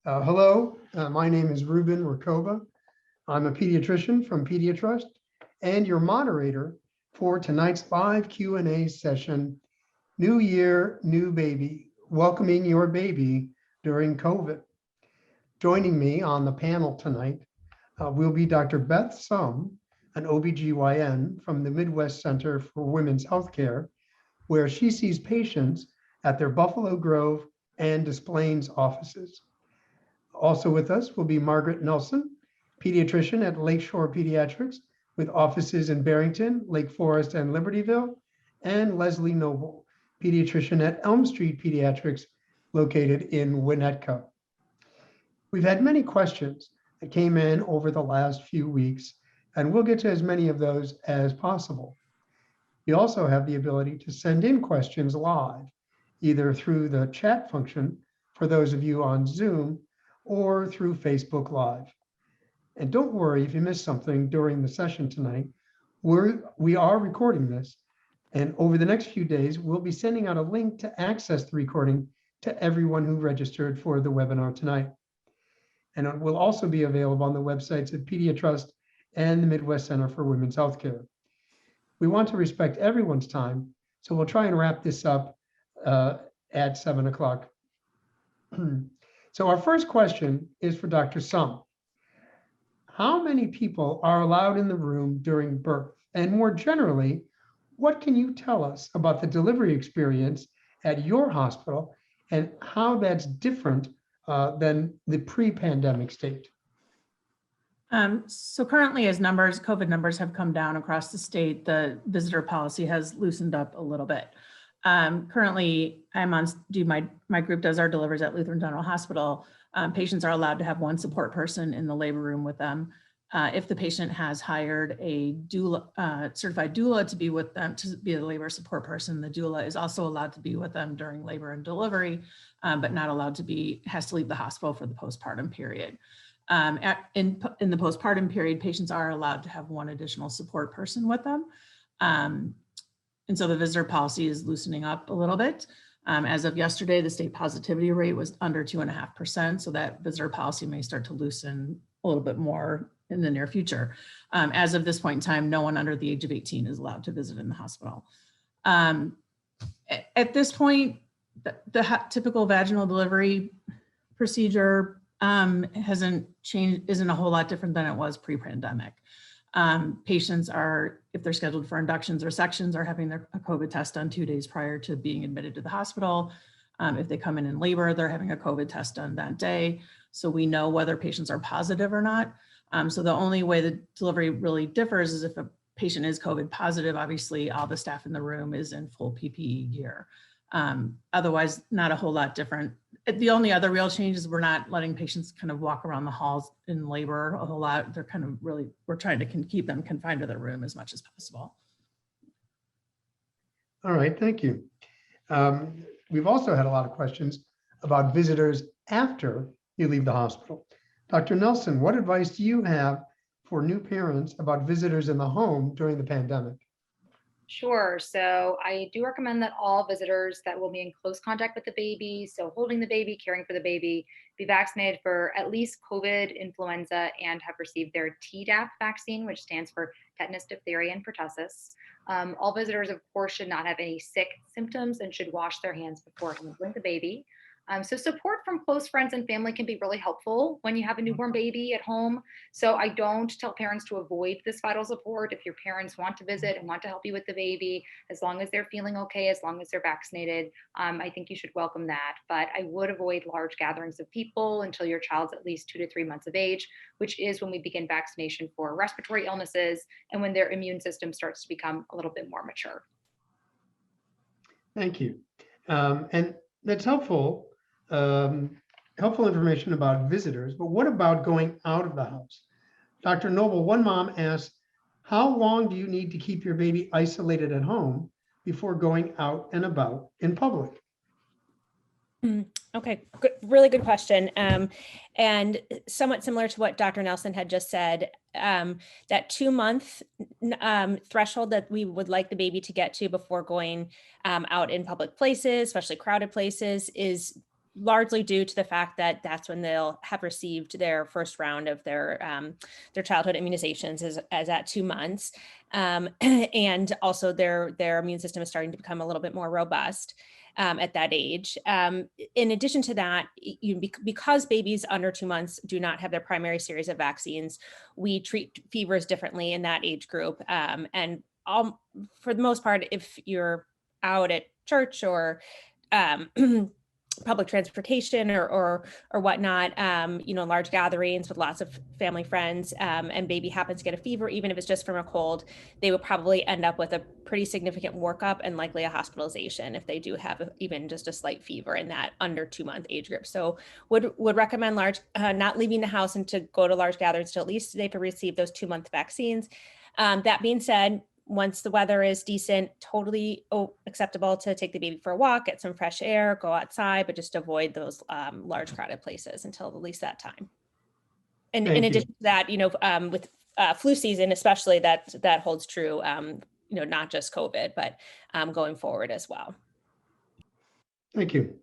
Hello, my name is Ruben Rucoba. I'm a pediatrician from PediaTrust and your moderator for tonight's live Q&A session, New Year, New Baby, welcoming your baby during COVID. Joining me on the panel tonight will be Dr. Beth Sum, an OBGYN from the Midwest Center for Women's Healthcare, where she sees patients at their Buffalo Grove and Des Plaines offices. Also with us will be Margaret Nelson, pediatrician at Lakeshore Pediatrics with offices in Barrington, Lake Forest, and Libertyville, and Leslie Noble, pediatrician at Elm Street Pediatrics located in Winnetka. We've had many questions that came in over the last few weeks, and we'll get to as many of those as possible. You also have the ability to send in questions live, either through the chat function for those of you on Zoom or through Facebook Live. And don't worry if you missed something during the session tonight. We are recording this, and over the next few days, we'll be sending out a link to access the recording to everyone who registered for the webinar tonight. And it will also be available on the websites of PediaTrust and the Midwest Center for Women's Healthcare. We want to respect everyone's time, so we'll try and wrap this up at 7 o'clock. So our first question is for Dr. Sum. How many people are allowed in the room during birth? And more generally, what can you tell us about the delivery experience at your hospital and how that's different than the pre-pandemic state? So currently, as COVID numbers have come down across the state, the visitor policy has loosened up a little bit. Currently, my group does our deliveries at Lutheran General Hospital. Patients are allowed to have one support person in the labor room with them. If the patient has hired a doula, certified doula to be with them, to be a labor support person, the doula is also allowed to be with them during labor and delivery, but not allowed to has to leave the hospital for the postpartum period. In the postpartum period, patients are allowed to have one additional support person with them. And so the visitor policy is loosening up a little bit. As of yesterday, the state positivity rate was under 2.5%. So that visitor policy may start to loosen a little bit more in the near future. As of this point in time, no one under the age of 18 is allowed to visit in the hospital. At this point, the typical vaginal delivery procedure hasn't changed, isn't a whole lot different than it was pre-pandemic. Patients are, if they're scheduled for inductions or sections, are having a COVID test done 2 days prior to being admitted to the hospital. If they come in labor, they're having a COVID test done that day. So we know whether patients are positive or not. So the only way the delivery really differs is if a patient is COVID positive, obviously all the staff in the room is in full PPE gear. Otherwise, not a whole lot different. The only other real change is we're not letting patients kind of walk around the halls in labor a whole lot. They're kind of really, we're trying to keep them confined to their room as much as possible. All right, thank you. We've also had a lot of questions about visitors after you leave the hospital. Dr. Nelson, what advice do you have for new parents about visitors in the home during the pandemic? Sure. So I do recommend that all visitors that will be in close contact with the baby, so holding the baby, caring for the baby, be vaccinated for at least COVID, influenza, and have received their Tdap vaccine, which stands for tetanus, diphtheria, and pertussis. All visitors, of course, should not have any sick symptoms and should wash their hands before handling the baby. So support from close friends and family can be really helpful when you have a newborn baby at home. So I don't tell parents to avoid this vital support. If your parents want to visit and want to help you with the baby, as long as they're feeling okay, as long as they're vaccinated, I think you should welcome that. But I would avoid large gatherings of people until your child's at least 2 to 3 months of age, which is when we begin vaccination for respiratory illnesses and when their immune system starts to become a little bit more mature. Thank you. And that's helpful. Helpful information about visitors, but what about going out of the house? Dr. Noble, one mom asked, how long do you need to keep your baby isolated at home before going out and about in public? Okay, good, really good question. And somewhat similar to what Dr. Nelson had just said, that 2-month threshold that we would like the baby to get to before going out in public places, especially crowded places, is largely due to the fact that that's when they'll have received their first round of their childhood immunizations as at 2 months. And also their immune system is starting to become a little bit more robust at that age. In addition to that, because babies under 2 months do not have their primary series of vaccines, we treat fevers differently in that age group. And for the most part, if you're out at church or public transportation or whatnot, large gatherings with lots of family friends, and baby happens to get a fever, even if it's just from a cold, they would probably end up with a pretty significant workup and likely a hospitalization if they do have even just a slight fever in that under 2 month age group. So would recommend not leaving the house and to go to large gatherings till at least they've received those 2 month vaccines. That being said, once the weather is decent, totally acceptable to take the baby for a walk, get some fresh air, go outside, but just avoid those large crowded places until at least that time. And in addition to that, with flu season, especially that holds true, not just COVID, but going forward as well. Thank you.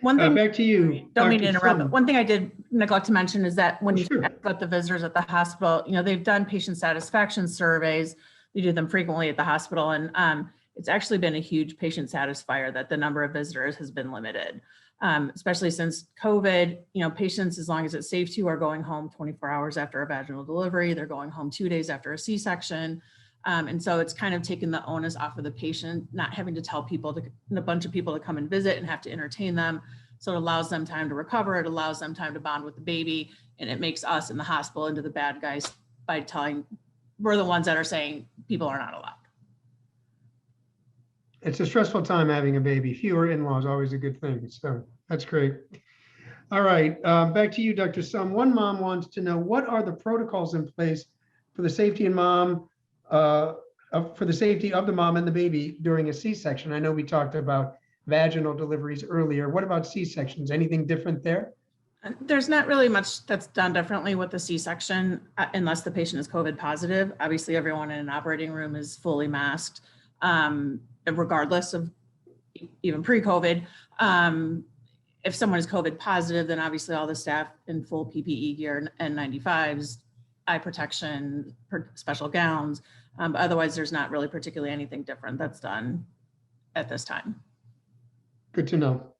One thing, back to you. don't mean to Dr. interrupt, but Sum. one thing I did neglect to mention is that when you Sure. talk about the visitors at the hospital, they've done patient satisfaction surveys. We do them frequently at the hospital, and it's actually been a huge patient satisfier that the number of visitors has been limited, especially since COVID. Patients, as long as it's safe to, are going home 24 hours after a vaginal delivery. They're going home 2 days after a C-section. And so it's kind of taken the onus off of the patient, not having to tell a bunch of people to come and visit and have to entertain them. So it allows them time to recover. It allows them time to bond with the baby. And it makes us in the hospital into the bad guys by we're the ones that are saying people are not allowed. It's a stressful time having a baby. Fewer in-laws, always a good thing. So that's great. All right, back to you, Dr. Sum. One mom wants to know, what are the protocols in place for the safety of the mom and the baby during a C-section? I know we talked about vaginal deliveries earlier. What about C-sections? Anything different there? There's not really much that's done differently with the C-section unless the patient is COVID positive. Obviously, everyone in an operating room is fully masked, regardless of even pre-COVID. If someone is COVID positive, then obviously all the staff in full PPE gear, N95s, eye protection, special gowns. But otherwise, there's not really particularly anything different that's done at this time. Good to know.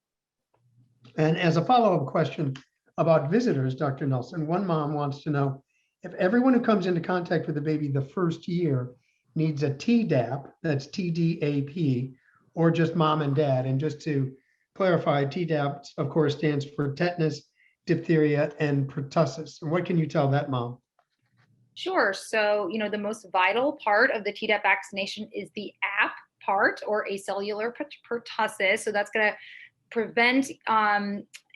And as a follow-up question about visitors, Dr. Nelson, one mom wants to know if everyone who comes into contact with the baby the first year needs a Tdap, that's TDAP, or just mom and dad. And just to clarify, Tdap, of course, stands for tetanus, diphtheria, and pertussis. And what can you tell that mom? Sure. So, the most vital part of the Tdap vaccination is the AP part, or acellular pertussis. So that's going to prevent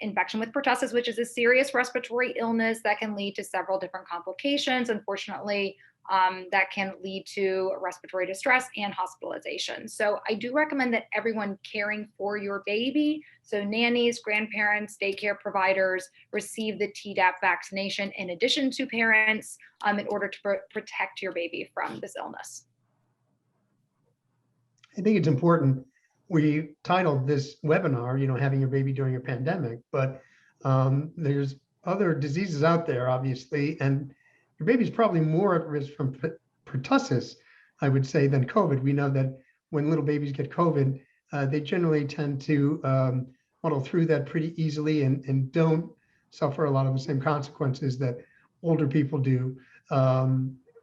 infection with pertussis, which is a serious respiratory illness that can lead to several different complications. Unfortunately, that can lead to respiratory distress and hospitalization. So I do recommend that everyone caring for your baby, so nannies, grandparents, daycare providers, receive the Tdap vaccination in addition to parents in order to protect your baby from this illness. I think it's important. We titled this webinar, having your baby during a pandemic, but there's other diseases out there, obviously, and your baby's probably more at risk from pertussis, I would say, than COVID. We know that when little babies get COVID, they generally tend to muddle through that pretty easily and don't suffer a lot of the same consequences that older people do,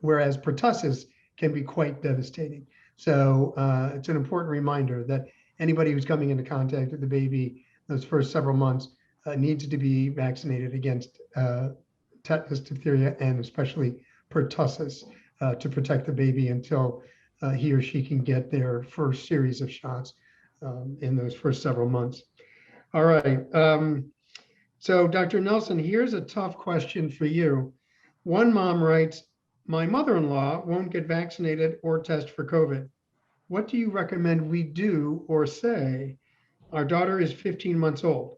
whereas pertussis can be quite devastating. So it's an important reminder that anybody who's coming into contact with the baby those first several months needs to be vaccinated against tetanus, diphtheria, and especially pertussis to protect the baby until he or she can get their first series of shots in those first several months. All right. So Dr. Nelson, here's a tough question for you. One mom writes, my mother-in-law won't get vaccinated or test for COVID. What do you recommend we do or say? Our daughter is 15 months old.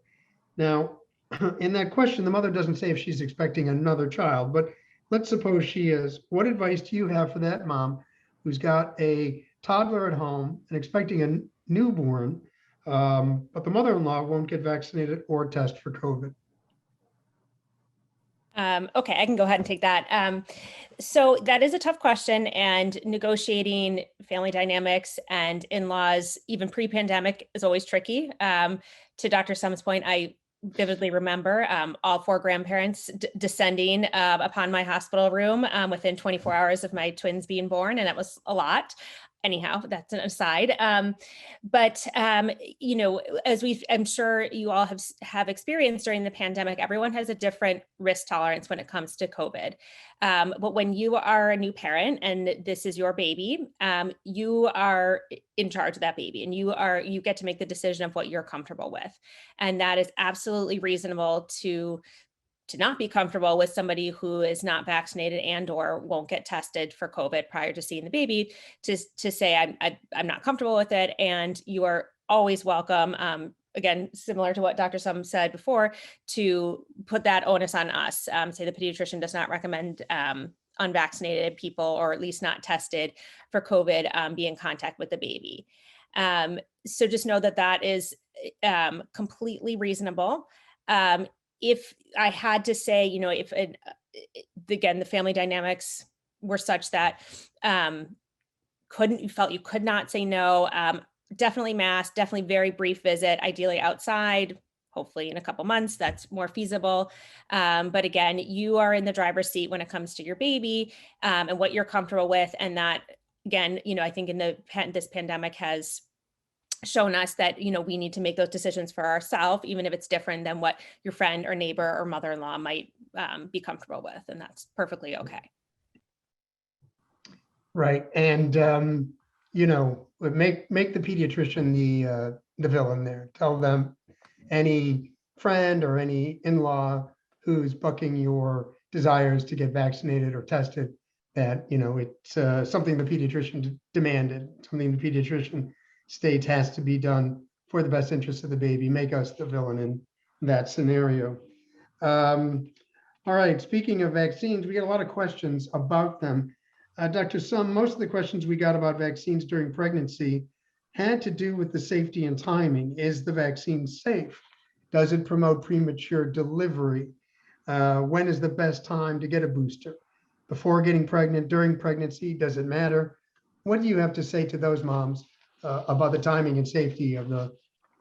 Now, in that question, the mother doesn't say if she's expecting another child, but let's suppose she is. What advice do you have for that mom who's got a toddler at home and expecting a newborn but the mother-in-law won't get vaccinated or test for COVID. Okay, I can go ahead and take that. So that is a tough question, and negotiating family dynamics and in-laws, even pre-pandemic, is always tricky. To Dr. Sum's point, I vividly remember all 4 grandparents descending upon my hospital room within 24 hours of my twins being born, and that was a lot. Anyhow, that's an aside. But you know, as I'm sure you all have experienced during the pandemic, everyone has a different risk tolerance when it comes to COVID. But when you are a new parent and this is your baby, you are in charge of that baby, and you get to make the decision of what you're comfortable with, and that is absolutely reasonable to not be comfortable with somebody who is not vaccinated and or won't get tested for COVID prior to seeing the baby, to say, I'm not comfortable with it. And you are always welcome, again, similar to what Dr. Sum said before, to put that onus on us. Say the pediatrician does not recommend unvaccinated people, or at least not tested for COVID, be in contact with the baby. So just know that that is completely reasonable. If I had to say, you know, if again, the family dynamics were such that you felt you could not say no, definitely mask, definitely very brief visit, ideally outside, hopefully in a couple months, that's more feasible. But again, you are in the driver's seat when it comes to your baby and what you're comfortable with. And that, again, you know, I think this pandemic has shown us that, you know, we need to make those decisions for ourselves, even if it's different than what your friend or neighbor or mother-in-law might be comfortable with. And that's perfectly okay. Right. And, you know, make the pediatrician the villain there. Tell them any friend or any in-law who's bucking your desires to get vaccinated or tested, that, you know, it's something the pediatrician demanded, something the pediatrician states has to be done for the best interest of the baby. Make us the villain in that scenario. All right, speaking of vaccines, we get a lot of questions about them. Dr. Sum, most of the questions we got about vaccines during pregnancy had to do with the safety and timing. Is the vaccine safe? Does it promote premature delivery? When is the best time to get a booster? Before getting pregnant, during pregnancy, does it matter? What do you have to say to those moms about the timing and safety of the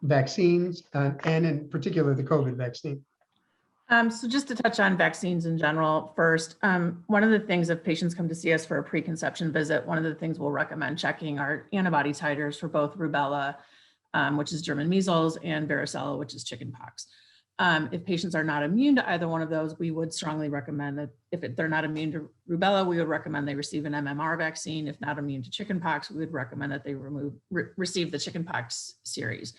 vaccines, and in particular the COVID vaccine? So just to touch on vaccines in general first, one of the things, if patients come to see us for a preconception visit, one of the things we'll recommend checking are antibody titers for both rubella, which is German measles, and varicella, which is chickenpox. If patients are not immune to either one of those, we would strongly recommend that if they're not immune to rubella, we would recommend they receive an MMR vaccine. If not immune to chickenpox, we would recommend that they receive the chickenpox series.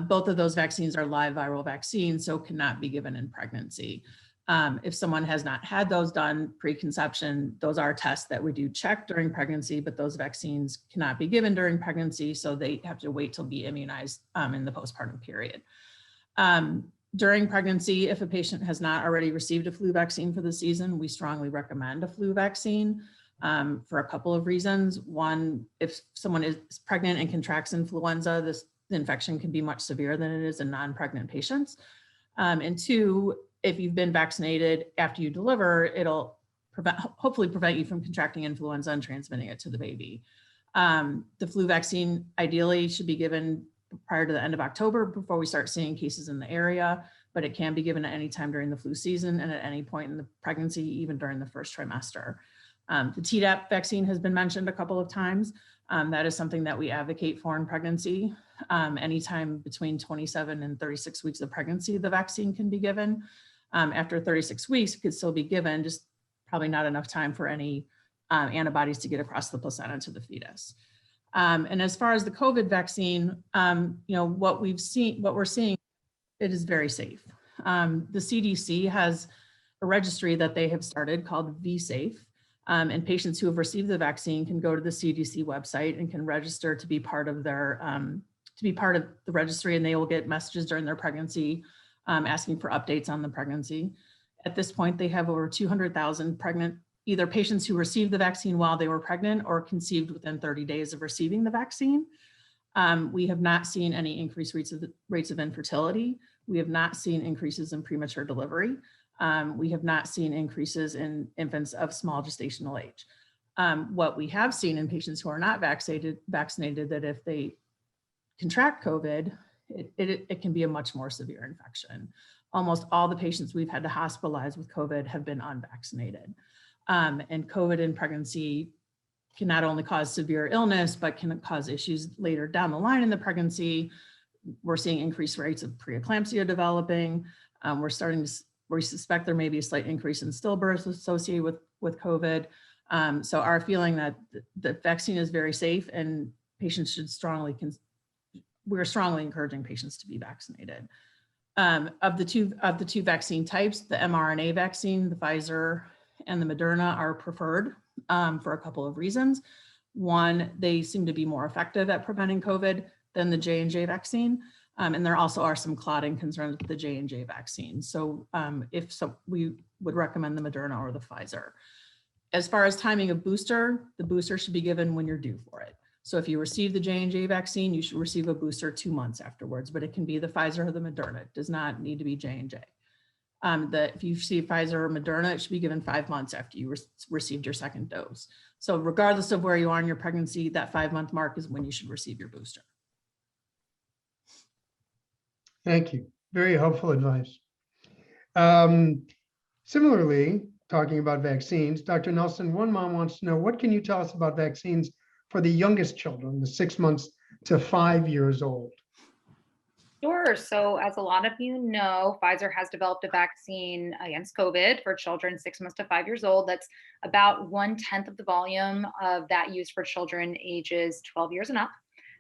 Both of those vaccines are live viral vaccines, so cannot be given in pregnancy. If someone has not had those done preconception, those are tests that we do check during pregnancy, but those vaccines cannot be given during pregnancy, so they have to wait till be immunized in the postpartum period. During pregnancy, if a patient has not already received a flu vaccine for the season, we strongly recommend a flu vaccine for a couple of reasons. One, if someone is pregnant and contracts influenza, the infection can be much severe than it is in non-pregnant patients. And two, if you've been vaccinated after you deliver, it'll hopefully prevent you from contracting influenza and transmitting it to the baby. The flu vaccine ideally should be given prior to the end of October before we start seeing cases in the area, but it can be given at any time during the flu season and at any point in the pregnancy, even during the first trimester. The Tdap vaccine has been mentioned a couple of times. That is something that we advocate for in pregnancy. Anytime between 27 and 36 weeks of pregnancy, the vaccine can be given. After 36 weeks, it could still be given, just probably not enough time for any antibodies to get across the placenta to the fetus. And as far as the COVID vaccine, you know, what we're seeing, it is very safe. The CDC has a registry that they have started called VSafe. And patients who have received the vaccine can go to the CDC website and can register to be part of their the registry, and they will get messages during their pregnancy asking for updates on the pregnancy. At this point, they have over 200,000 pregnant, either patients who received the vaccine while they were pregnant or conceived within 30 days of receiving the vaccine. We have not seen any increased rates of infertility. We have not seen increases in premature delivery. We have not seen increases in infants of small gestational age. What we have seen in patients who are not vaccinated, that if they contract COVID, it can be a much more severe infection. Almost all the patients we've had to hospitalize with COVID have been unvaccinated. And COVID in pregnancy can not only cause severe illness, but can cause issues later down the line in the pregnancy. We're seeing increased rates of preeclampsia developing. We suspect there may be a slight increase in stillbirths associated with COVID. So our feeling that the vaccine is very safe and patients should we're strongly encouraging patients to be vaccinated. Of the two vaccine types, the mRNA vaccine, the Pfizer and the Moderna are preferred for a couple of reasons. One, they seem to be more effective at preventing COVID than the J&J vaccine. And there also are some clotting concerns with the J&J vaccine. So we would recommend the Moderna or the Pfizer. As far as timing of booster, the booster should be given when you're due for it. So if you receive the J&J vaccine, you should receive a booster 2 months afterwards, but it can be the Pfizer or the Moderna. It does not need to be J&J. If you receive Pfizer or Moderna, it should be given 5 months after you received your second dose. So regardless of where you are in your pregnancy, that 5-month mark is when you should receive your booster. Thank you. Very helpful advice. Similarly, talking about vaccines, Dr. Nelson, one mom wants to know, what can you tell us about vaccines for the youngest children, the 6 months to 5 years old? Sure. So as a lot of you know, Pfizer has developed a vaccine against COVID for children 6 months to 5 years old. That's about 1/10 of the volume of that used for children ages 12 years and up.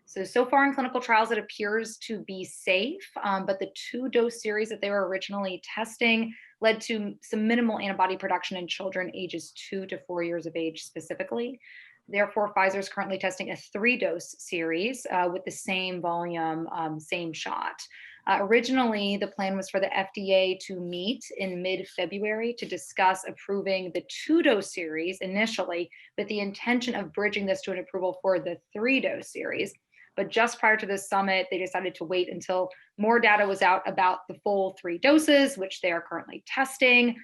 So far in clinical trials, it appears to be safe, but the 2-dose series that they were originally testing led to some minimal antibody production in children ages 2 to 4 years of age specifically. Therefore, Pfizer is currently testing a 3-dose series with the same volume, same shot. Originally, the plan was for the FDA to meet in mid-February to discuss approving the 2-dose series initially, with the intention of bridging this to an approval for the 3-dose series. But just prior to this summit, they decided to wait until more data was out about the full 3 doses, which they are currently testing,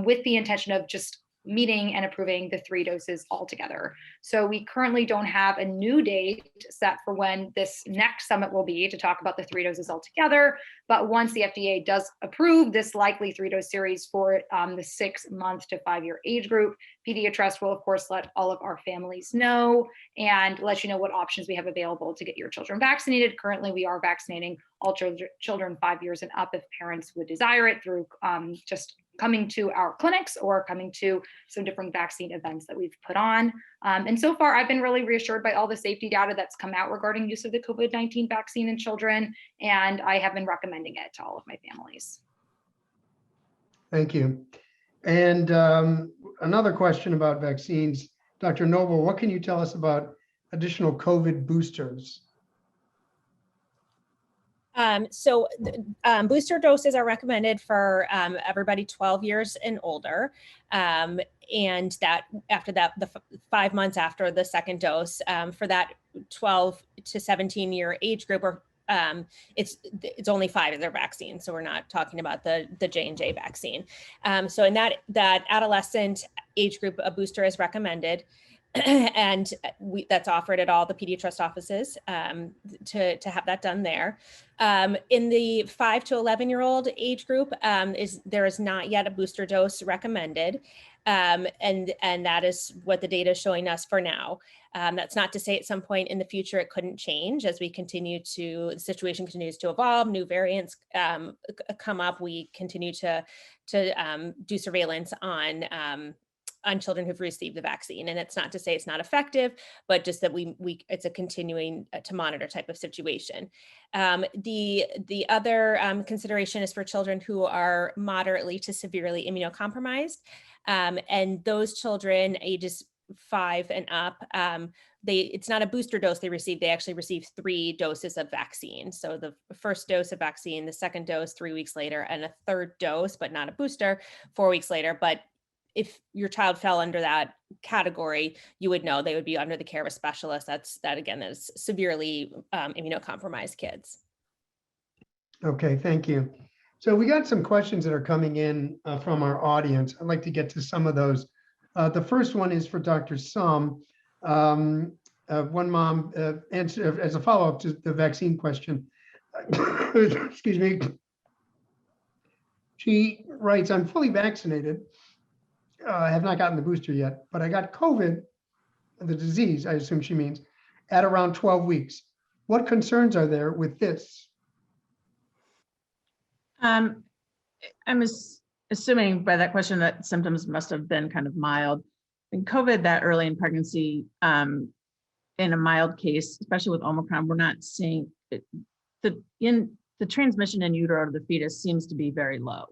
with the intention of just meeting and approving the 3 doses altogether. So we currently don't have a new date set for when this next summit will be to talk about the 3 doses altogether. But once the FDA does approve this likely 3-dose series for the 6 month to 5 year age group, PediaTrust will of course let all of our families know and let you know what options we have available to get your children vaccinated. Currently, we are vaccinating all children 5 years and up if parents would desire it through just coming to our clinics or coming to some different vaccine events that we've put on. And so far, I've been really reassured by all the safety data that's come out regarding use of the COVID-19 vaccine in children, and I have been recommending it to all of my families. Thank you. And another question about vaccines. Dr. Noble, what can you tell us about additional COVID boosters? Booster doses are recommended for everybody 12 years and older. And that after that, the 5 months after the second dose, for that 12 to 17 year age group, or it's only 5 of their vaccines. So we're not talking about the J&J vaccine. So in that adolescent age group, a booster is recommended. And that's offered at all the PediaTrust offices to have that done there. In the 5 to 11-year-old age group, there is not yet a booster dose recommended. And that is what the data is showing us for now. That's not to say at some point in the future it couldn't change as the situation continues to evolve, new variants come up. We continue to do surveillance on children who've received the vaccine. And it's not to say it's not effective, but just that it's a continuing to monitor type of situation. The other consideration is for children who are moderately to severely immunocompromised. And those children ages 5 and up, it's not a booster dose they receive, they actually receive 3 doses of vaccine. So the first dose of vaccine, the second dose 3 weeks later, and a third dose, but not a booster, 4 weeks later. But if your child fell under that category, you would know they would be under the care of a specialist. That again is severely immunocompromised kids. Okay, thank you. So we got some questions that are coming in from our audience. I'd like to get to some of those. The first one is for Dr. Sum. One mom answered as a follow-up to the vaccine question. Excuse me. She writes, I'm fully vaccinated. I have not gotten the booster yet, but I got COVID, the disease, I assume she means, at around 12 weeks. What concerns are there with this? I'm assuming by that question that symptoms must have been kind of mild. In COVID that early in pregnancy, in a mild case, especially with Omicron, we're not seeing it, the transmission in utero to the fetus seems to be very low,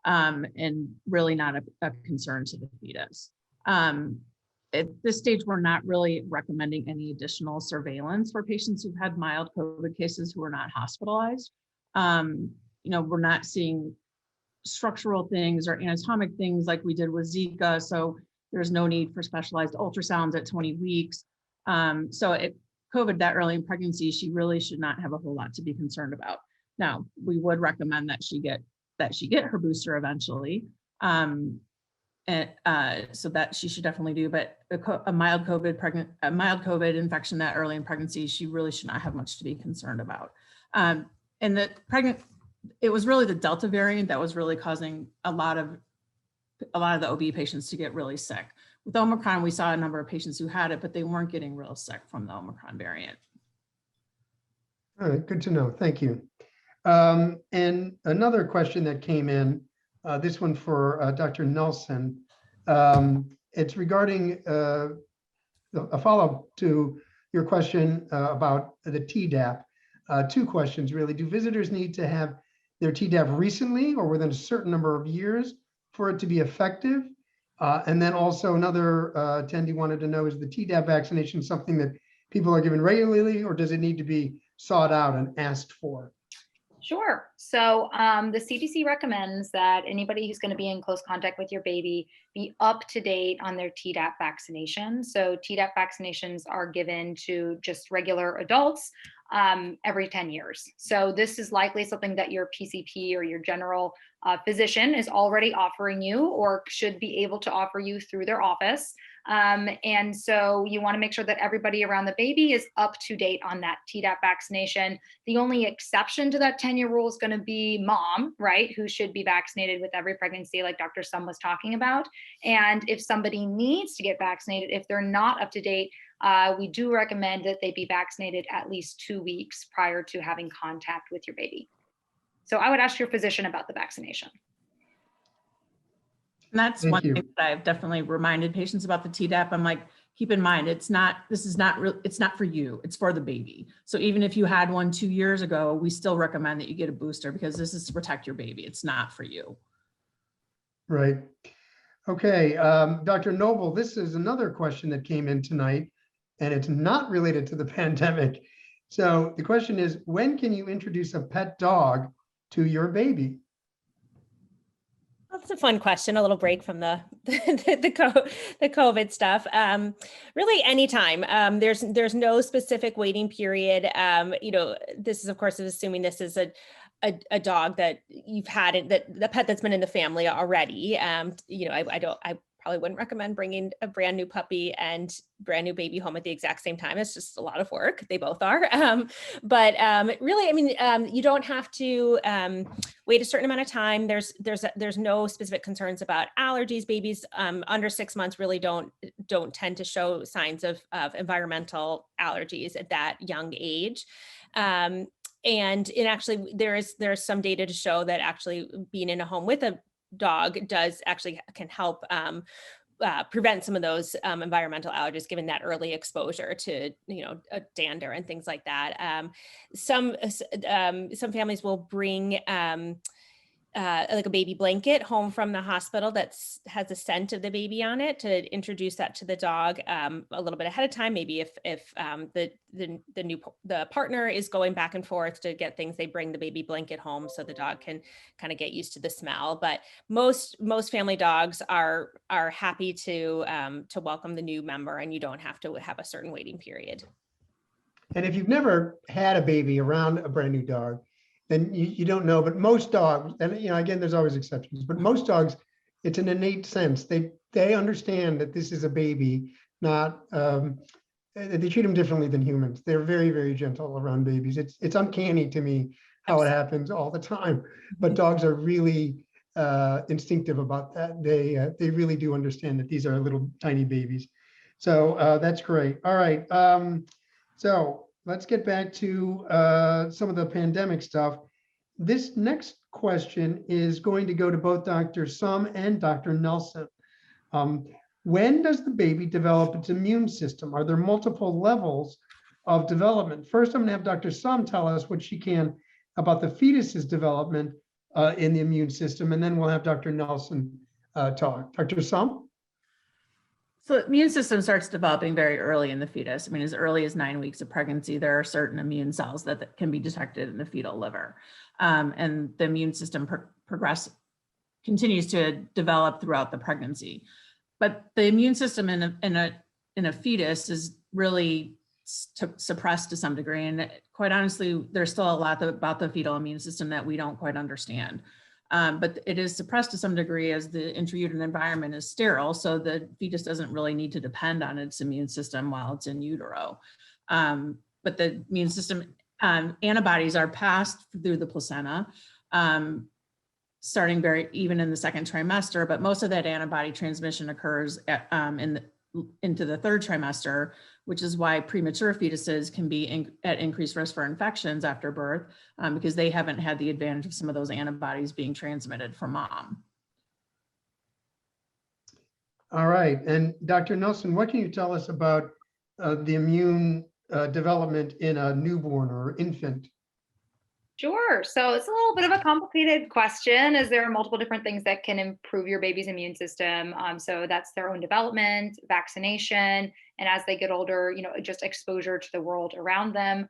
and really not a concern to the fetus. At this stage, we're not really recommending any additional surveillance for patients who've had mild COVID cases who are not hospitalized. We're not seeing structural things or anatomic things like we did with Zika. So there's no need for specialized ultrasounds at 20 weeks. COVID that early in pregnancy, she really should not have a whole lot to be concerned about. Now, we would recommend that she get her booster eventually. So that she should definitely do, but a mild COVID infection that early in pregnancy, she really should not have much to be concerned about. It was really the Delta variant that was really causing a lot of the OB patients to get really sick. With Omicron, we saw a number of patients who had it, but they weren't getting real sick from the Omicron variant. All right, good to know. Thank you. And another question that came in, this one for Dr. Nelson. It's regarding a follow-up to your question about the Tdap. Two questions really. Do visitors need to have their Tdap recently or within a certain number of years for it to be effective? And then also another attendee wanted to know, is the Tdap vaccination something that people are given regularly, or does it need to be sought out and asked for? Sure. So the CDC recommends that anybody who's going to be in close contact with your baby be up to date on their Tdap vaccination. So Tdap vaccinations are given to just regular adults every 10 years. So this is likely something that your PCP or your general physician is already offering you or should be able to offer you through their office. And so you want to make sure that everybody around the baby is up to date on that Tdap vaccination. The only exception to that 10-year rule is going to be mom, right, who should be vaccinated with every pregnancy, like Dr. Sum was talking about. And if somebody needs to get vaccinated, if they're not up to date, we do recommend that they be vaccinated at least 2 weeks prior to having contact with your baby. So I would ask your physician about the vaccination. And that's Thank one you. thing that I've definitely reminded patients about the Tdap. I'm like, keep in mind, it's not for you, it's for the baby. So even if you had one 2 years ago, we still recommend that you get a booster because this is to protect your baby. It's not for you. Right. Okay, Dr. Noble, this is another question that came in tonight, and it's not related to the pandemic. So the question is, when can you introduce a pet dog to your baby? That's a fun question. A little break from the COVID stuff. Really, anytime. There's no specific waiting period. This is, of course, assuming this is a dog that you've had, that the pet that's been in the family already. I probably wouldn't recommend bringing a brand new puppy and brand new baby home at the exact same time. It's just a lot of work. They both are. Really, I mean, you don't have to wait a certain amount of time. There's no specific concerns about allergies. Babies under 6 months really don't tend to show signs of environmental allergies at that young age. And actually, there's some data to show that actually being in a home with a dog can help prevent some of those environmental allergies, given that early exposure to a dander and things like that. Some families will bring like a baby blanket home from the hospital that has a scent of the baby on it, to introduce that to the dog a little bit ahead of time. Maybe if the partner is going back and forth to get things, they bring the baby blanket home so the dog can kind of get used to the smell. But most family dogs are happy to welcome the new member, and you don't have to have a certain waiting period. And if you've never had a baby around a brand new dog, then you don't know, but most dogs, and again, there's always exceptions, but most dogs, it's an innate sense. They understand that this is a baby, not, they treat them differently than humans. They're very, very gentle around babies. It's uncanny to me how it happens all the time, but dogs are really instinctive about that. They really do understand that these are little tiny babies. So that's great. All right. So let's get back to some of the pandemic stuff. This next question is going to go to both Dr. Sum and Dr. Nelson. When does the baby develop its immune system? Are there multiple levels of development? First, I'm going to have Dr. Sum tell us what she can about the fetus's development in the immune system, and then we'll have Dr. Nelson talk. Dr. Sum? So the immune system starts developing very early in the fetus. I mean, as early as 9 weeks of pregnancy, there are certain immune cells that can be detected in the fetal liver. And the immune system continues to develop throughout the pregnancy. But the immune system in a fetus is really suppressed to some degree. And quite honestly, there's still a lot about the fetal immune system that we don't quite understand. But it is suppressed to some degree as the intrauterine environment is sterile. So the fetus doesn't really need to depend on its immune system while it's in utero. But the immune system, antibodies are passed through the placenta, starting even in the second trimester, but most of that antibody transmission occurs into the third trimester, which is why premature fetuses can be at increased risk for infections after birth, because they haven't had the advantage of some of those antibodies being transmitted from mom. All right, and Dr. Nelson, what can you tell us about the immune development in a newborn or infant? Sure. So it's a little bit of a complicated question, as there are multiple different things that can improve your baby's immune system. So that's their own development, vaccination, and as they get older, just exposure to the world around them.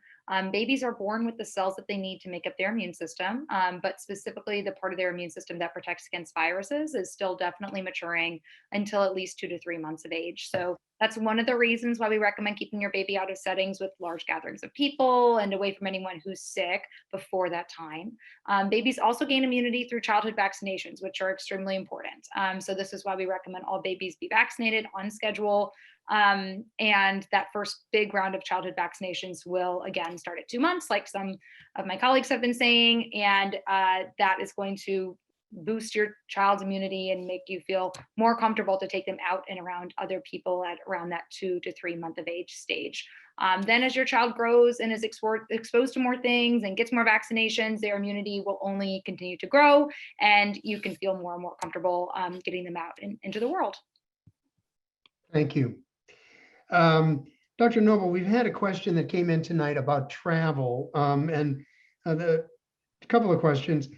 Babies are born with the cells that they need to make up their immune system, but specifically the part of their immune system that protects against viruses is still definitely maturing until at least 2 to 3 months of age. So that's one of the reasons why we recommend keeping your baby out of settings with large gatherings of people and away from anyone who's sick before that time. Babies also gain immunity through childhood vaccinations, which are extremely important. So this is why we recommend all babies be vaccinated on schedule. And that first big round of childhood vaccinations will again start at 2 months, like some of my colleagues have been saying, and that is going to boost your child's immunity and make you feel more comfortable to take them out and around other people at around that 2 to 3 month of age stage. Then as your child grows and is exposed to more things and gets more vaccinations, their immunity will only continue to grow, and you can feel more and more comfortable getting them out into the world. Thank you. Dr. Noble, we've had a question that came in tonight about travel, and a couple of questions.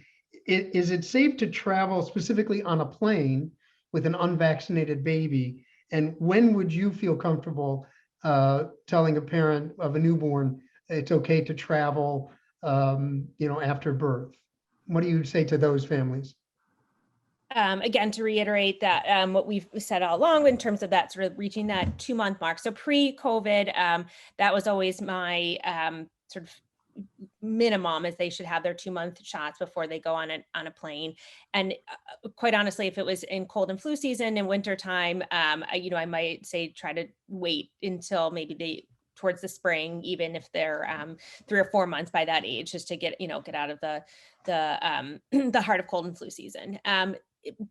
Is it safe to travel specifically on a plane with an unvaccinated baby? And when would you feel comfortable telling a parent of a newborn it's okay to travel, after birth? What do you say to those families? Again, to reiterate that what we've said all along in terms of that sort of reaching that 2 month mark. So pre-COVID, that was always my sort of minimum, is they should have their 2 month shots before they go on a plane. And quite honestly, if it was in cold and flu season in wintertime, I might say try to wait until maybe towards the spring, even if they're 3 or 4 months by that age, just to get out of the heart of cold and flu season.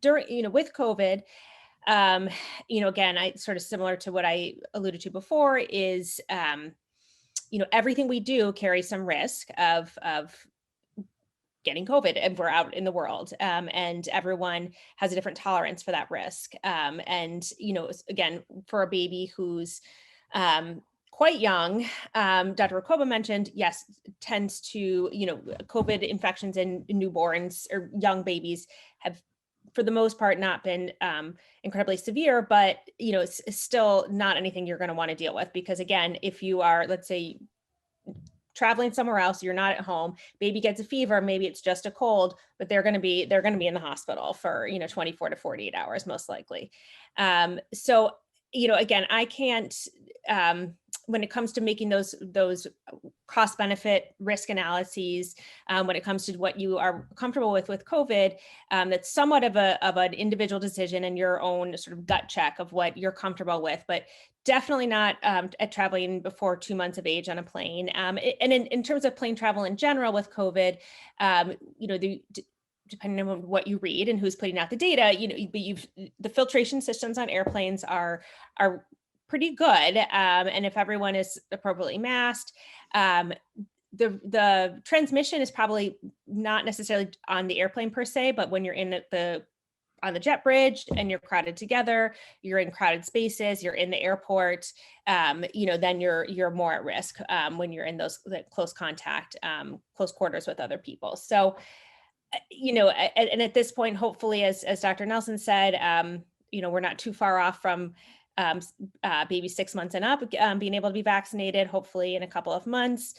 During, with COVID, again, I sort of similar to what I alluded to before is, everything we do carries some risk of getting COVID, and we're out in the world, and everyone has a different tolerance for that risk. And, again, for a baby who's quite young, Dr. Rucoba mentioned, yes, tends to, COVID infections in newborns or young babies have, for the most part, not been incredibly severe, but, it's still not anything you're going to want to deal with, because again, if you are, let's say, traveling somewhere else, you're not at home, baby gets a fever, maybe it's just a cold, but they're going to be in the hospital for, 24 to 48 hours, most likely. So, again, I can't, when it comes to making those cost benefit risk analyses, when it comes to what you are comfortable with COVID, that's somewhat of an individual decision and your own sort of gut check of what you're comfortable with, but definitely not at traveling before 2 months of age on a plane. And in terms of plane travel in general with COVID, depending on what you read and who's putting out the data, the filtration systems on airplanes are pretty good. And if everyone is appropriately masked, the transmission is probably not necessarily on the airplane per se, but when you're on the jet bridge and you're crowded together, you're in crowded spaces, you're in the airport, then you're more at risk when you're in those close contact, close quarters with other people. So, and at this point, hopefully, as Dr. Nelson said, we're not too far off from baby 6 months and up being able to be vaccinated, hopefully in a couple of months.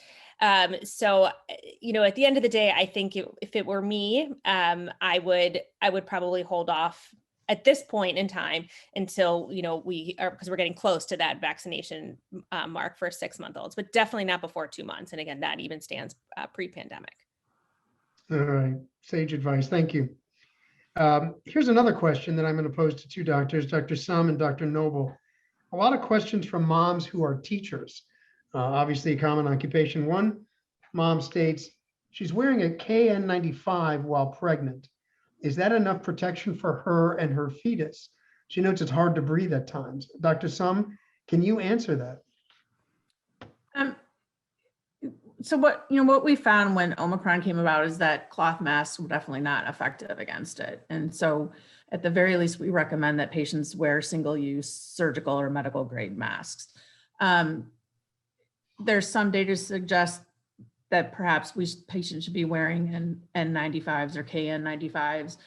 So, at the end of the day, I think if it were me, I would probably hold off at this point in time until, because we're getting close to that vaccination mark for 6-month-olds, but definitely not before 2 months. And again, that even stands pre-pandemic. All right, sage advice. Thank you. Here's another question that I'm going to pose to two doctors, Dr. Sum and Dr. Noble. A lot of questions from moms who are teachers. Obviously, a common occupation. One mom states she's wearing a KN95 while pregnant. Is that enough protection for her and her fetus? She notes it's hard to breathe at times. Dr. Sum, can you answer that? So what we found when Omicron came about is that cloth masks were definitely not effective against it. And so at the very least, we recommend that patients wear single-use surgical or medical grade masks. There's some data to suggest that perhaps patients should be wearing N95s or KN95s.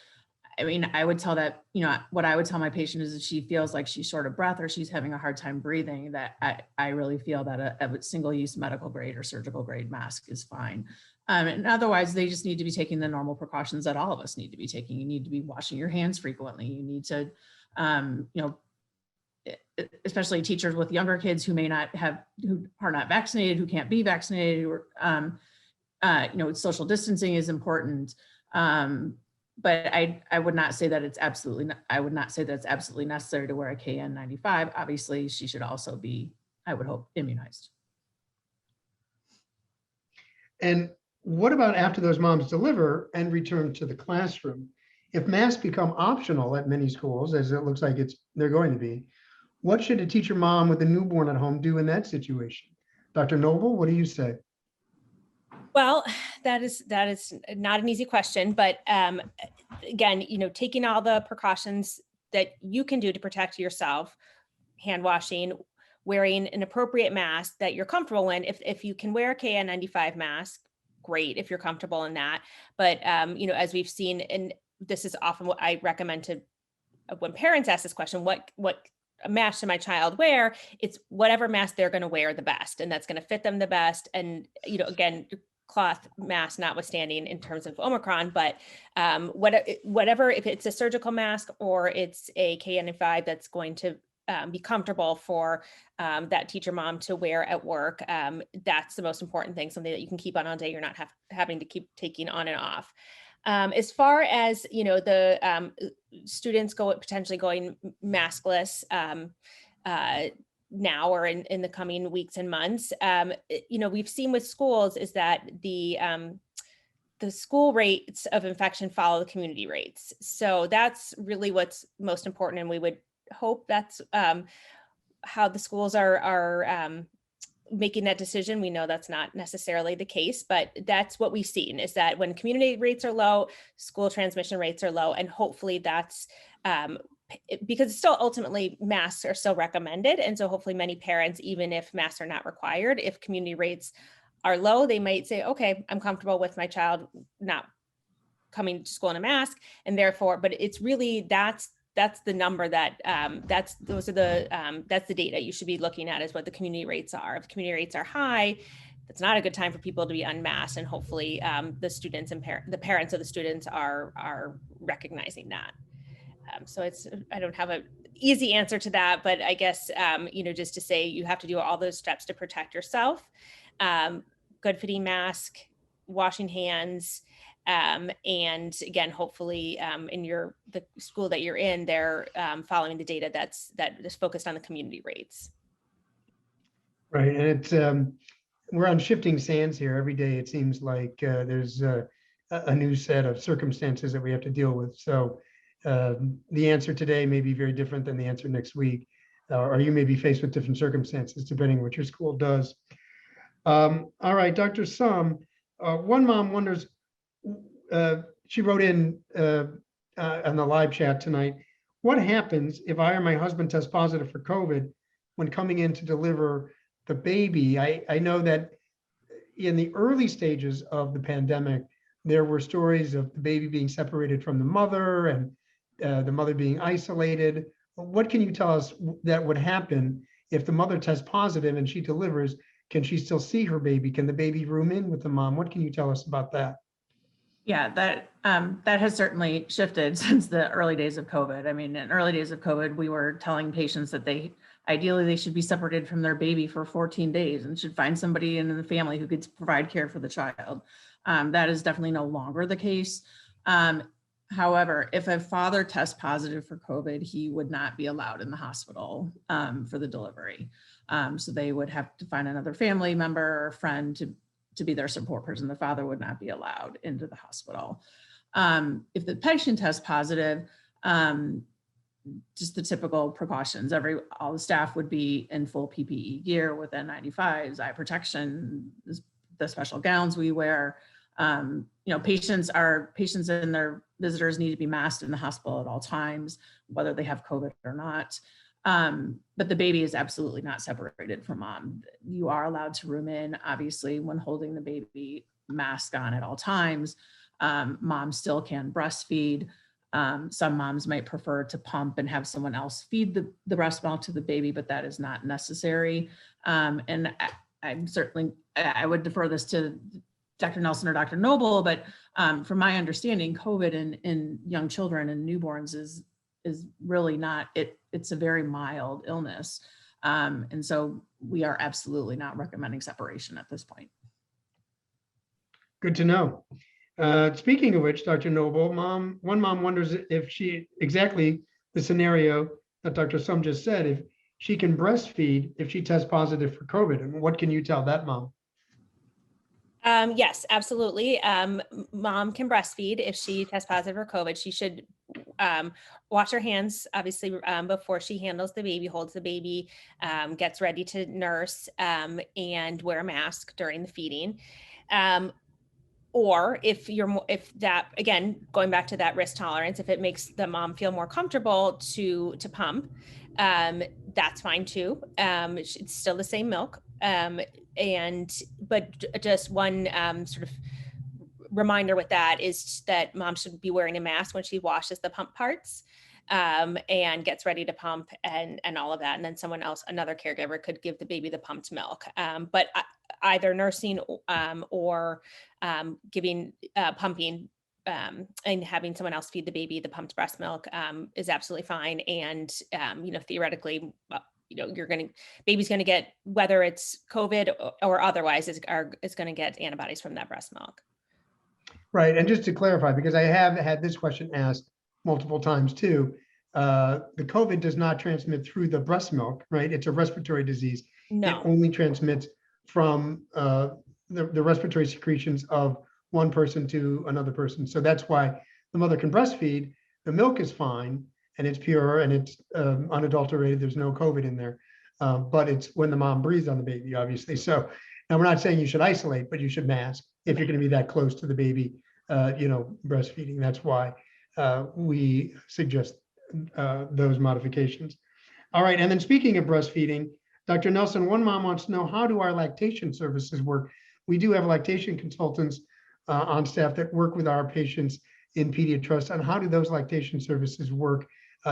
I mean, I would tell that, what I would tell my patient is if she feels like she's short of breath or she's having a hard time breathing, that I really feel that a single-use medical grade or surgical grade mask is fine. And otherwise, they just need to be taking the normal precautions that all of us need to be taking. You need to be washing your hands frequently. You need to, especially teachers with younger kids who who are not vaccinated, who can't be vaccinated, or, social distancing is important. But I would not say that it's absolutely necessary to wear a KN95. Obviously, she should also be, I would hope, immunized. And what about after those moms deliver and return to the classroom? If masks become optional at many schools, as it looks like they're going to be, what should a teacher mom with a newborn at home do in that situation? Dr. Noble, what do you say? Well, that is not an easy question, but again, taking all the precautions that you can do to protect yourself, hand washing, wearing an appropriate mask that you're comfortable in. If you can wear a KN95 mask, great, if you're comfortable in that. But as we've seen, and this is often what I recommend to when parents ask this question, what mask should my child wear? It's whatever mask they're going to wear the best, and that's going to fit them the best. And again, cloth mask notwithstanding in terms of Omicron, but whatever, if it's a surgical mask or it's a KN95 that's going to be comfortable for that teacher mom to wear at work, that's the most important thing, something that you can keep on all day. You're not having to keep taking on and off. As far as, the students potentially going maskless now or in the coming weeks and months, we've seen with schools is that the school rates of infection follow the community rates. So that's really what's most important. And we would hope that's how the schools are making that decision. We know that's not necessarily the case, but that's what we've seen is that when community rates are low, school transmission rates are low. And hopefully that's because it's still ultimately masks are still recommended. And so hopefully many parents, even if masks are not required, if community rates are low, they might say, okay, I'm comfortable with my child not coming to school in a mask. And therefore, but it's really, that's the number that that's the data you should be looking at, is what the community rates are. If community rates are high, it's not a good time for people to be unmasked. And hopefully the students and the parents of the students are recognizing that. So I don't have an easy answer to that, but I guess, just to say you have to do all those steps to protect yourself. Good fitting mask, washing hands, and again, hopefully in the school that you're in, they're following the data that is focused on the community rates. Right, and it's we're on shifting sands here. Every day it seems like there's a new set of circumstances that we have to deal with. So the answer today may be very different than the answer next week, or you may be faced with different circumstances depending on what your school does. All right, Dr. Sum, one mom wonders, she wrote in on the live chat tonight, what happens if I or my husband test positive for COVID when coming in to deliver the baby? I know that in the early stages of the pandemic, there were stories of the baby being separated from the mother and the mother being isolated. What can you tell us that would happen if the mother tests positive and she delivers? Can she still see her baby? Can the baby room in with the mom? What can you tell us about that? Yeah, that has certainly shifted since the early days of COVID. I mean, in early days of COVID, we were telling patients that ideally they should be separated from their baby for 14 days and should find somebody in the family who could provide care for the child. That is definitely no longer the case. However, if a father tests positive for COVID, he would not be allowed in the hospital for the delivery. So they would have to find another family member or friend to be their support person. The father would not be allowed into the hospital. If the patient tests positive, just the typical precautions. All the staff would be in full PPE gear with N95s, eye protection, the special gowns we wear. Patients and their visitors need to be masked in the hospital at all times, whether they have COVID or not. But the baby is absolutely not separated from mom. You are allowed to room in, obviously, when holding the baby, mask on at all times. Mom still can breastfeed. Some moms might prefer to pump and have someone else feed the breast milk to the baby, but that is not necessary. And I would defer this to Dr. Nelson or Dr. Noble, but from my understanding, COVID in young children and newborns is really not, it's a very mild illness. And so we are absolutely not recommending separation at this point. Good to know. Speaking of which, Dr. Noble, one mom wonders if exactly the scenario that Dr. Sum just said, if she can breastfeed if she tests positive for COVID. And what can you tell that mom? Yes, absolutely. Mom can breastfeed if she tests positive for COVID. She should wash her hands, obviously, before she handles the baby, holds the baby, gets ready to nurse, and wear a mask during the feeding. Or if that, again, going back to that risk tolerance, if it makes the mom feel more comfortable to pump, that's fine too. It's still the same milk. But just one sort of reminder with that is that mom should be wearing a mask when she washes the pump parts and gets ready to pump and all of that. And then another caregiver could give the baby the pumped milk. But either nursing or giving pumping and having someone else feed the baby the pumped breast milk is absolutely fine. And theoretically, baby's going to get, whether it's COVID or otherwise, is going to get antibodies from that breast milk. Right. And just to clarify, because I have had this question asked multiple times too, the COVID does not transmit through the breast milk, right? It's a respiratory disease. No. It only transmits from the respiratory secretions of one person to another person. So that's why the mother can breastfeed. The milk is fine and it's pure and it's unadulterated. There's no COVID in there. But it's when the mom breathes on the baby, obviously. So now we're not saying you should isolate, but you should mask if you're going to be that close to the baby, breastfeeding. That's why we suggest those modifications. All right, and then speaking of breastfeeding, Dr. Nelson, one mom wants to know, how do our lactation services work? We do have lactation consultants on staff that work with our patients in PediaTrust, and how do those lactation services work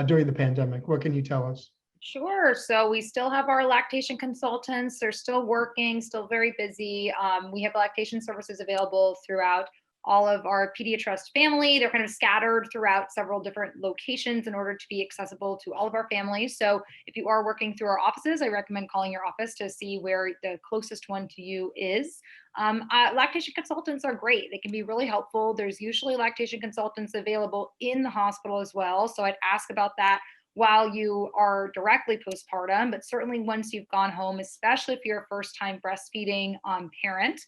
during the pandemic? What can you tell us? Sure. So we still have our lactation consultants. They're still working, still very busy. We have lactation services available throughout all of our PediaTrust family. They're kind of scattered throughout several different locations in order to be accessible to all of our families. So if you are working through our offices, I recommend calling your office to see where the closest one to you is. Lactation consultants are great. They can be really helpful. There's usually lactation consultants available in the hospital as well. So I'd ask about that while you are directly postpartum, but certainly once you've gone home, especially if you're a first-time breastfeeding parent,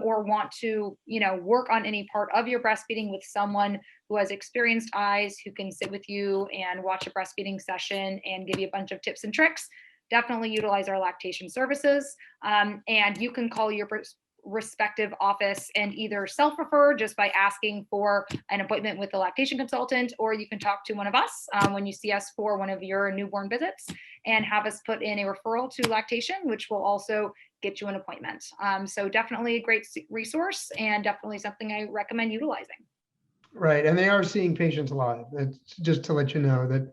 or want to, work on any part of your breastfeeding with someone who has experienced eyes, who can sit with you and watch a breastfeeding session and give you a bunch of tips and tricks, definitely utilize our lactation services. And you can call your respective office and either self-refer just by asking for an appointment with the lactation consultant, or you can talk to one of us when you see us for one of your newborn visits and have us put in a referral to lactation, which will also get you an appointment. So definitely a great resource and definitely something I recommend utilizing. Right, and they are seeing patients live. It's just to let you know that,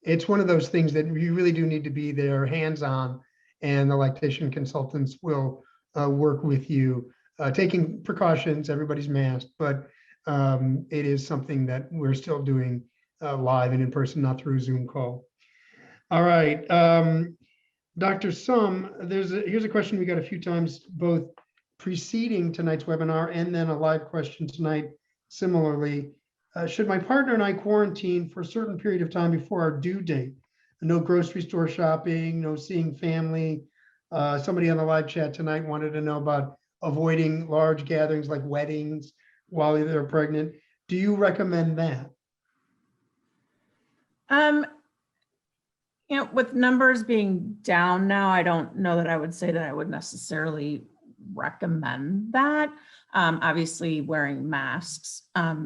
it's one of those things that you really do need to be there hands-on, and the lactation consultants will work with you, taking precautions, everybody's masked, but it is something that we're still doing live and in person, not through a Zoom call. All right, Dr. Sum, here's a question we got a few times, both preceding tonight's webinar and then a live question tonight. Similarly, should my partner and I quarantine for a certain period of time before our due date? No grocery store shopping, no seeing family. Somebody on the live chat tonight wanted to know about avoiding large gatherings like weddings while they're pregnant. Do you recommend that? With numbers being down now, I don't know that I would say that I would necessarily recommend that. Obviously, wearing masks,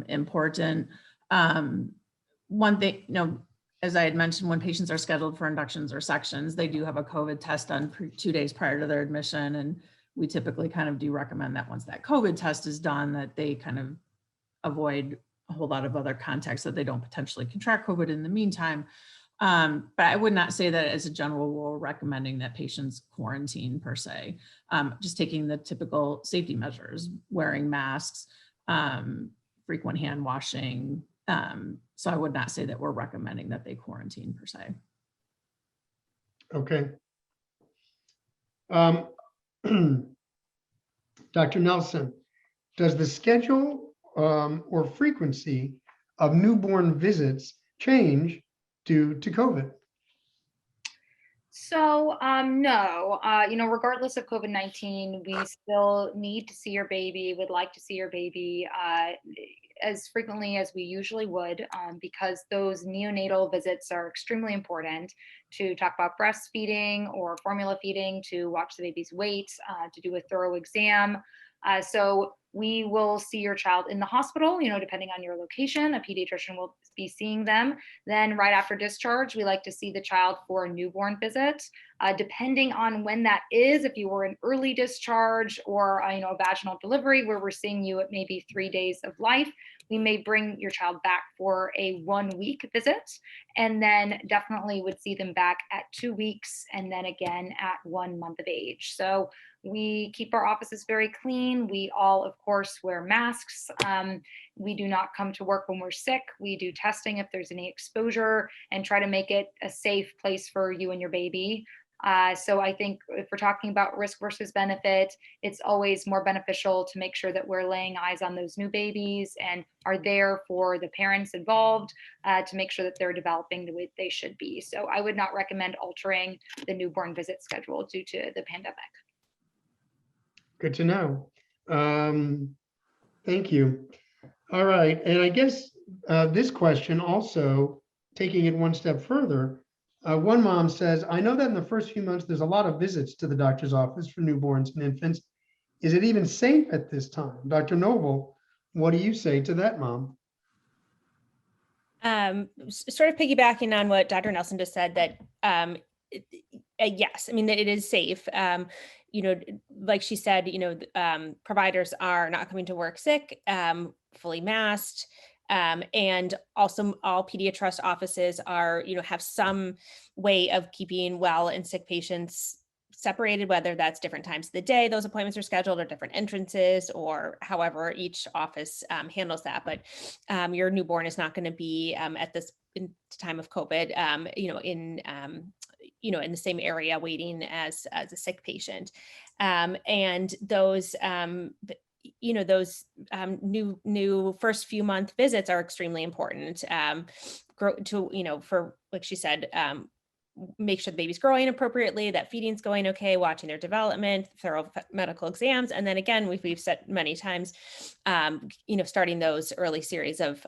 important. One thing, as I had mentioned, when patients are scheduled for inductions or sections, they do have a COVID test done 2 days prior to their admission. And we typically kind of do recommend that once that COVID test is done, that they kind of avoid a whole lot of other contacts, that they don't potentially contract COVID in the meantime. But I would not say that as a general rule, recommending that patients quarantine per se, just taking the typical safety measures, wearing masks, frequent hand washing. So I would not say that we're recommending that they quarantine per se. Okay. Dr. Nelson, does the schedule or frequency of newborn visits change due to COVID? So no, regardless of COVID-19, we still need to see your baby, would like to see your baby as frequently as we usually would, because those neonatal visits are extremely important to talk about breastfeeding or formula feeding, to watch the baby's weight, to do a thorough exam. So we will see your child in the hospital, depending on your location. A pediatrician will be seeing them. Then right after discharge, we like to see the child for a newborn visit. Depending on when that is, if you were an early discharge or a vaginal delivery where we're seeing you at maybe 3 days of life, we may bring your child back for a 1-week visit, and then definitely would see them back at 2 weeks, and then again at 1 month of age. So we keep our offices very clean. We all, of course, wear masks. We do not come to work when we're sick. We do testing if there's any exposure and try to make it a safe place for you and your baby. So I think if we're talking about risk versus benefit, it's always more beneficial to make sure that we're laying eyes on those new babies and are there for the parents involved to make sure that they're developing the way they should be. So I would not recommend altering the newborn visit schedule due to the pandemic. Good to know. Thank you. All right, and I guess this question also, taking it one step further, one mom says, I know that in the first few months, there's a lot of visits to the doctor's office for newborns and infants. Is it even safe at this time? Dr. Noble, what do you say to that, mom? Sort of piggybacking on what Dr. Nelson just said, that yes, I mean, that it is safe. Like she said, providers are not coming to work sick, fully masked. And also all PediaTrust offices are, have some way of keeping well and sick patients separated, whether that's different times of the day those appointments are scheduled, or different entrances, or however each office handles that. But your newborn is not going to be at this time of COVID, in the same area waiting as a sick patient. And those new first few month visits are extremely important for, like she said, make sure the baby's growing appropriately, that feeding's going okay, watching their development, thorough medical exams. And then again, we've said many times, starting those early series of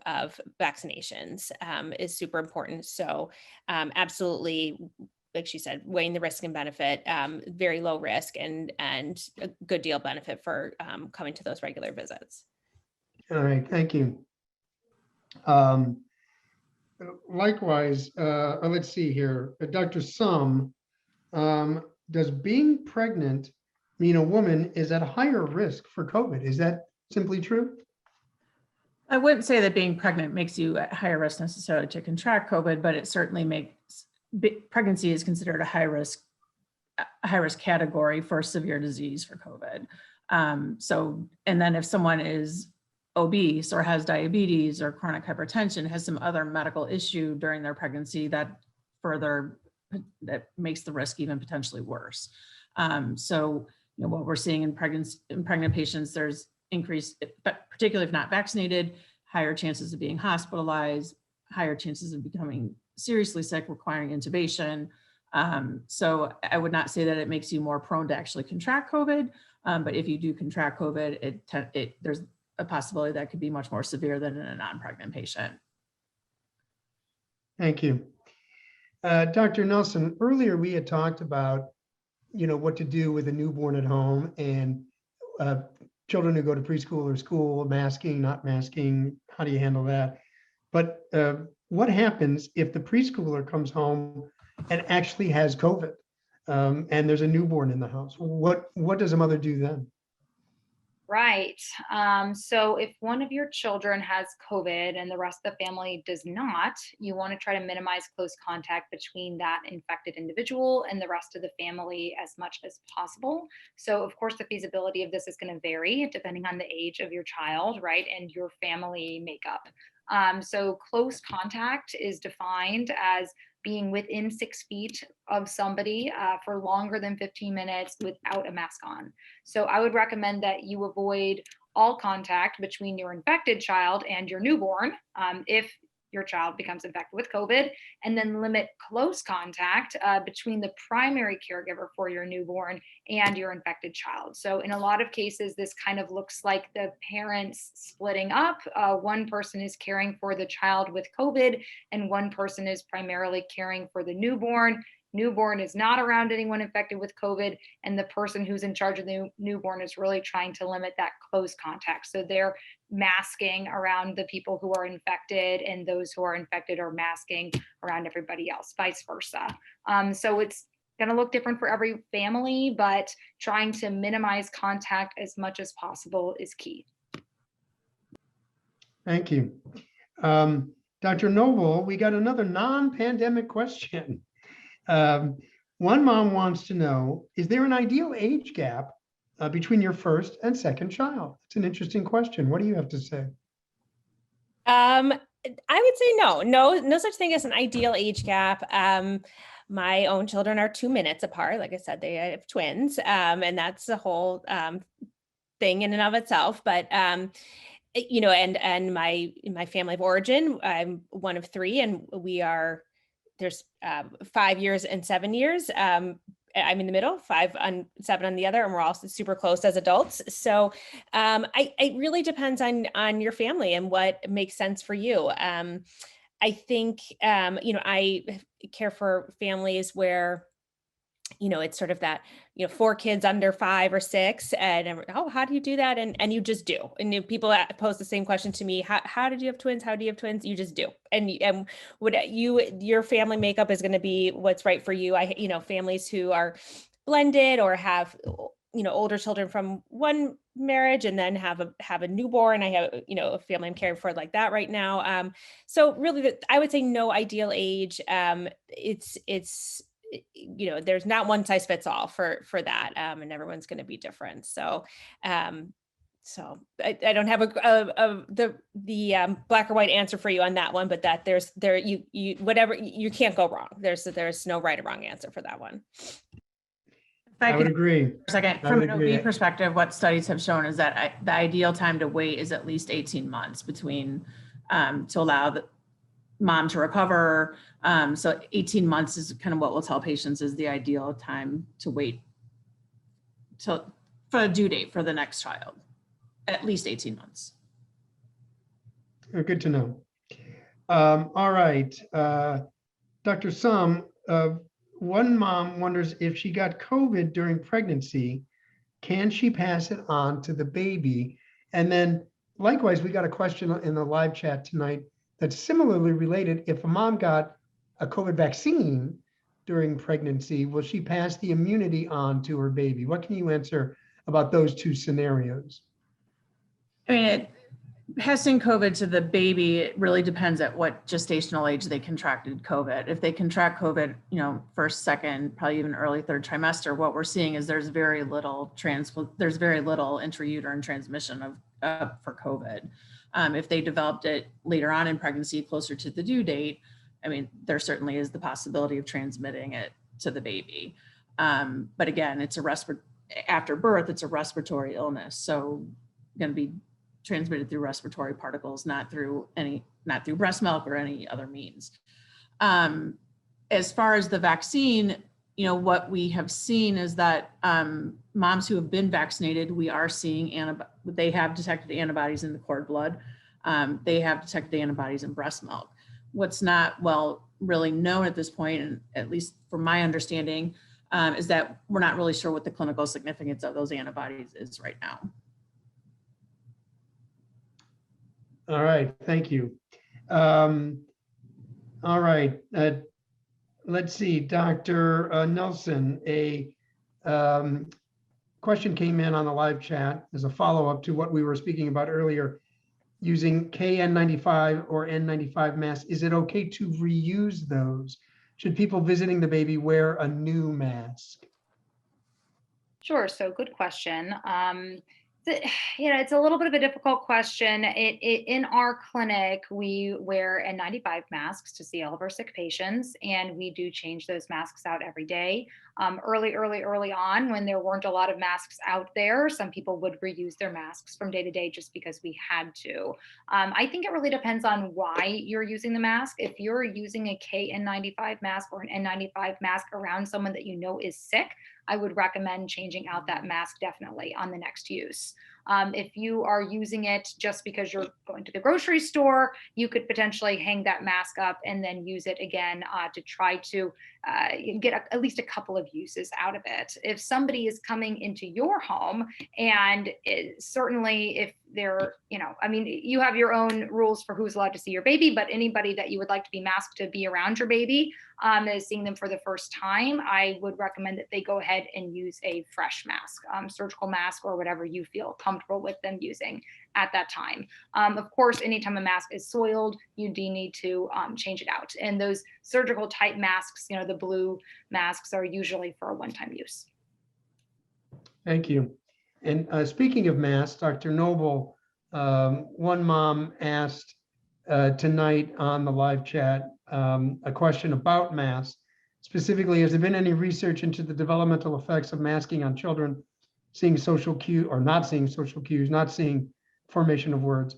vaccinations is super important. So absolutely, like she said, weighing the risk and benefit, very low risk and a good deal benefit for coming to those regular visits. All right, thank you. Likewise, let's see here, Dr. Sum, does being pregnant mean a woman is at higher risk for COVID? Is that simply true? I wouldn't say that being pregnant makes you at higher risk necessarily to contract COVID, but it certainly makes pregnancy is considered a high risk category for severe disease for COVID. And then if someone is obese or has diabetes or chronic hypertension, has some other medical issue during their pregnancy, that makes the risk even potentially worse. What we're seeing in pregnant patients, there's increased, particularly if not vaccinated, higher chances of being hospitalized, higher chances of becoming seriously sick, requiring intubation. So I would not say that it makes you more prone to actually contract COVID, but if you do contract COVID, there's a possibility that could be much more severe than in a non-pregnant patient. Thank you. Dr. Nelson, earlier we had talked about, what to do with a newborn at home and children who go to preschool or school, masking, not masking, how do you handle that? But what happens if the preschooler comes home and actually has COVID and there's a newborn in the house? What does a mother do then? Right. So if one of your children has COVID and the rest of the family does not, you want to try to minimize close contact between that infected individual and the rest of the family as much as possible. So of course, the feasibility of this is going to vary depending on the age of your child, right, and your family makeup. So close contact is defined as being within 6 feet of somebody for longer than 15 minutes without a mask on. So I would recommend that you avoid all contact between your infected child and your newborn if your child becomes infected with COVID, and then limit close contact between the primary caregiver for your newborn and your infected child. So in a lot of cases, this kind of looks like the parents splitting up. One person is caring for the child with COVID, and one person is primarily caring for the newborn. Newborn is not around anyone infected with COVID, and the person who's in charge of the newborn is really trying to limit that close contact. So they're masking around the people who are infected, and those who are infected are masking around everybody else, vice versa. So it's going to look different for every family, but trying to minimize contact as much as possible is key. Thank you. Dr. Noble, we got another non-pandemic question. One mom wants to know, is there an ideal age gap between your first and second child? It's an interesting question. What do you have to say? I would say no such thing as an ideal age gap. My own children are 2 minutes apart. Like I said, they have twins, and that's the whole thing in and of itself. But and my family of origin, I'm one of 3, and there's 5 years and 7 years. I'm in the middle, 5 and 7 on the other, and we're all super close as adults. So it really depends on your family and what makes sense for you. I think, I care for families where, it's sort of that, 4 kids under 5 or 6, and oh, how do you do that? And you just do. And people pose the same question to me: how did you have twins? How do you have twins? You just do. And what your family makeup is going to be what's right for you. Families who are blended or have older children from one marriage and then have a newborn. I have a family I'm caring for like that right now. So really, I would say no ideal age. It's there's not one size fits all for that, and everyone's going to be different. So so I don't have the black or white answer for you on that one, but that you whatever, you can't go wrong. There's no right or wrong answer for that one. If I I would could agree. for a second, I from would an agree. OB perspective, what studies have shown is that the ideal time to wait is at least 18 months between to allow the mom to recover. So 18 months is kind of what we'll tell patients is the ideal time to wait for a due date for the next child, at least 18 months. Good to know. All right. Dr. Sum, one mom wonders if she got COVID during pregnancy, can she pass it on to the baby? And then likewise, we got a question in the live chat tonight that's similarly related. If a mom got a COVID vaccine during pregnancy, will she pass the immunity on to her baby? What can you answer about those two scenarios? I mean, passing COVID to the baby, it really depends at what gestational age they contracted COVID. If they contract COVID, first, second, probably even early third trimester, what we're seeing is there's very little intrauterine transmission for COVID. If they developed it later on in pregnancy, closer to the due date, I mean, there certainly is the possibility of transmitting it to the baby. But again, after birth, it's a respiratory illness. So going to be transmitted through respiratory particles, not through breast milk or any other means. As far as the vaccine, what we have seen is that moms who have been vaccinated, we are seeing they have detected antibodies in the cord blood. They have detected antibodies in breast milk. What's not really known at this point, and at least from my understanding, is that we're not really sure what the clinical significance of those antibodies is right now. All right, thank you. All right, let's see, Dr. Nelson, a question came in on the live chat as a follow-up to what we were speaking about earlier, using KN95 or N95 masks. Is it okay to reuse those? Should people visiting the baby wear a new mask? Sure. So good question. It's a little bit of a difficult question. In our clinic, we wear N95 masks to see all of our sick patients, and we do change those masks out every day. Early on, when there weren't a lot of masks out there, some people would reuse their masks from day to day just because we had to. I think it really depends on why you're using the mask. If you're using a KN95 mask or an N95 mask around someone that you know is sick, I would recommend changing out that mask definitely on the next use. If you are using it just because you're going to the grocery store, you could potentially hang that mask up and then use it again to try to get at least a couple of uses out of it. If somebody is coming into your home, and certainly if they're, you have your own rules for who's allowed to see your baby, but anybody that you would like to be masked to be around your baby is seeing them for the first time, I would recommend that they go ahead and use a fresh mask, surgical mask, or whatever you feel comfortable with them using at that time. Of course, anytime a mask is soiled, you do need to change it out. And those surgical type masks, the blue masks, are usually for a one-time use. Thank you. And speaking of masks, Dr. Noble, one mom asked tonight on the live chat a question about masks. Specifically, has there been any research into the developmental effects of masking on children seeing social cues or not seeing social cues, not seeing formation of words,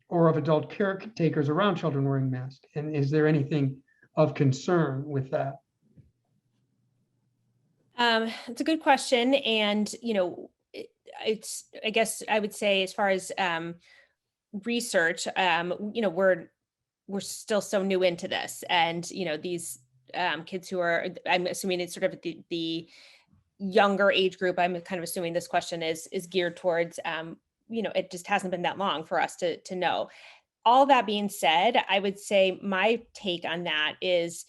or of adult caretakers around children wearing masks? And is there anything of concern with that? It's a good question. And, I guess I would say, as far as research, we're still so new into this, and, these kids who are, I'm assuming it's sort of the younger age group. I'm kind of assuming this question is geared towards, it just hasn't been that long for us to know. All that being said, I would say my take on that is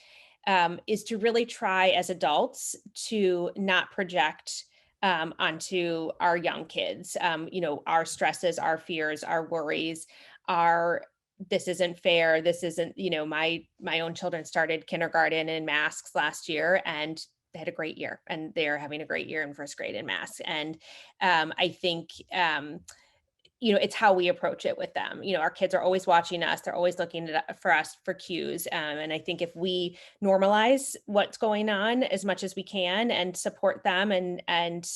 to really try as adults to not project onto our young kids, our stresses, our fears, our worries, this isn't fair. This isn't, my own children started kindergarten in masks last year, and they had a great year, and they're having a great year in first grade in masks. And I think, it's how we approach it with them. Our kids are always watching us. They're always looking for us for cues. And I think if we normalize what's going on as much as we can and support them and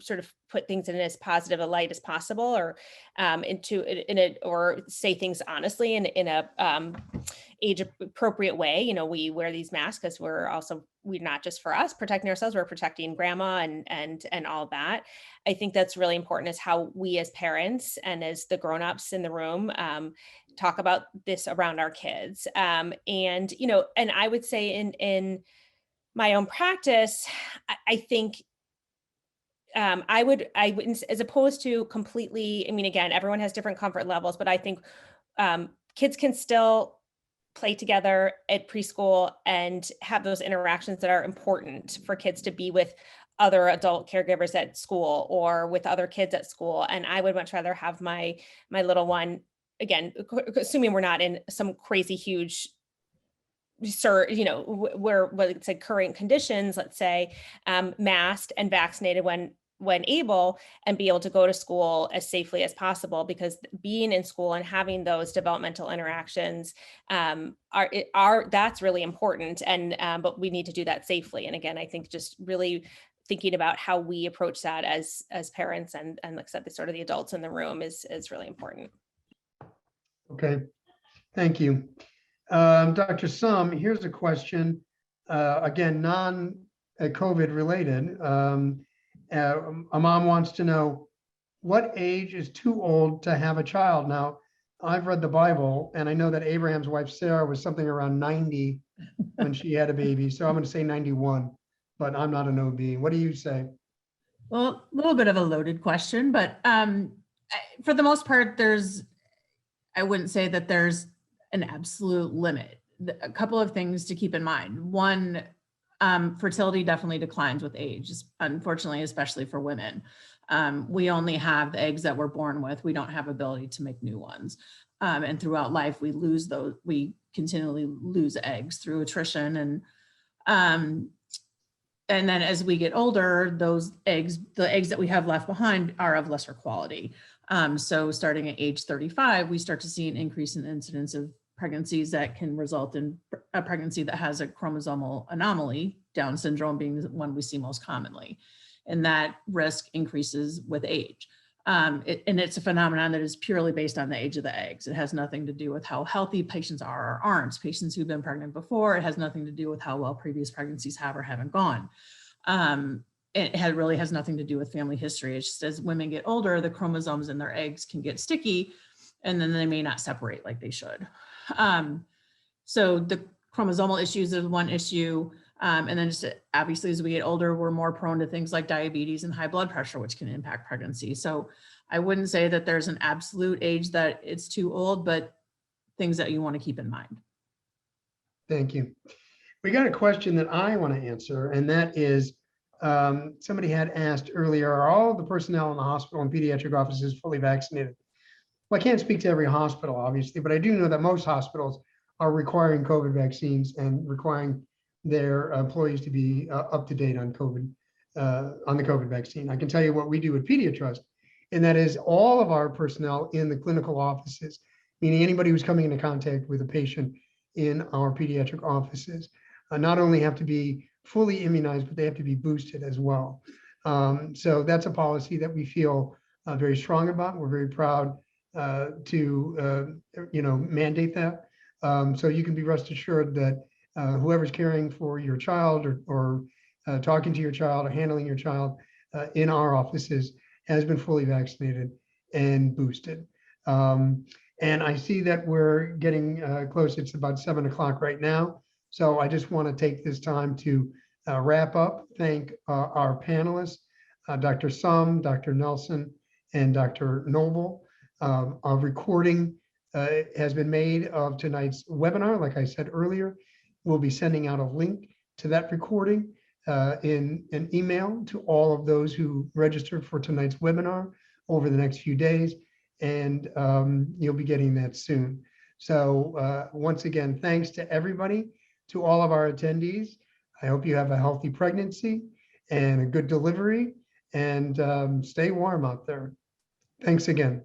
sort of put things in as positive a light as possible, or or say things honestly in a age appropriate way. We wear these masks because we're not just for us protecting ourselves, we're protecting grandma and all that. I think that's really important, is how we as parents and as the grownups in the room talk about this around our kids. And I would say in my own practice, I think I wouldn't, as opposed to completely, again, everyone has different comfort levels, but I think kids can still play together at preschool and have those interactions that are important for kids to be with other adult caregivers at school or with other kids at school. And I would much rather have my little one, again, assuming we're not in some crazy huge where let's say current conditions, let's say masked and vaccinated when able, and be able to go to school as safely as possible, because being in school and having those developmental interactions that's really important. And but we need to do that safely. And again, I think just really thinking about how we approach that as parents and like I said, the sort of the adults in the room is really important. Okay, thank you. Dr. Sum, here's a question, again, non-COVID related. A mom wants to know, what age is too old to have a child? Now, I've read the Bible, and I know that Abraham's wife, Sarah, was something around 90 when she had a baby. So I'm going to say 91, but I'm not an OB. What do you say? Well, a little bit of a loaded question, but for the most part, I wouldn't say that there's an absolute limit. A couple of things to keep in mind. One, fertility definitely declines with age, unfortunately, especially for women. We only have the eggs that we're born with. We don't have ability to make new ones. And throughout life, we continually lose eggs through attrition. And then as we get older, the eggs that we have left behind are of lesser quality. So starting at age 35, we start to see an increase in incidence of pregnancies that can result in a pregnancy that has a chromosomal anomaly, Down syndrome being the one we see most commonly. And that risk increases with age. And it's a phenomenon that is purely based on the age of the eggs. It has nothing to do with how healthy patients are or aren't. Patients who've been pregnant before, it has nothing to do with how well previous pregnancies have or haven't gone. It really has nothing to do with family history. It's just as women get older, the chromosomes in their eggs can get sticky, and then they may not separate like they should. So the chromosomal issues is one issue. And then just obviously as we get older, we're more prone to things like diabetes and high blood pressure, which can impact pregnancy. So I wouldn't say that there's an absolute age that it's too old, but things that you want to keep in mind. Thank you. We got a question that I want to answer, and that is, somebody had asked earlier, are all the personnel in the hospital and pediatric offices fully vaccinated? Well, I can't speak to every hospital, obviously, but I do know that most hospitals are requiring COVID vaccines and requiring their employees to be up to date on COVID, on the COVID vaccine. I can tell you what we do at PediaTrust, and that is all of our personnel in the clinical offices, meaning anybody who's coming into contact with a patient in our pediatric offices, not only have to be fully immunized, but they have to be boosted as well. So that's a policy that we feel very strong about. We're very proud to mandate that. So you can be rest assured that whoever's caring for your child or talking to your child or handling your child in our offices has been fully vaccinated and boosted. And I see that we're getting close. It's about 7 o'clock right now. So I just want to take this time to wrap up, thank our panelists, Dr. Sum, Dr. Nelson, and Dr. Noble. A recording has been made of tonight's webinar. Like I said earlier, we'll be sending out a link to that recording in an email to all of those who registered for tonight's webinar over the next few days. And you'll be getting that soon. So once again, thanks to everybody, to all of our attendees. I hope you have a healthy pregnancy and a good delivery, and stay warm out there. Thanks again.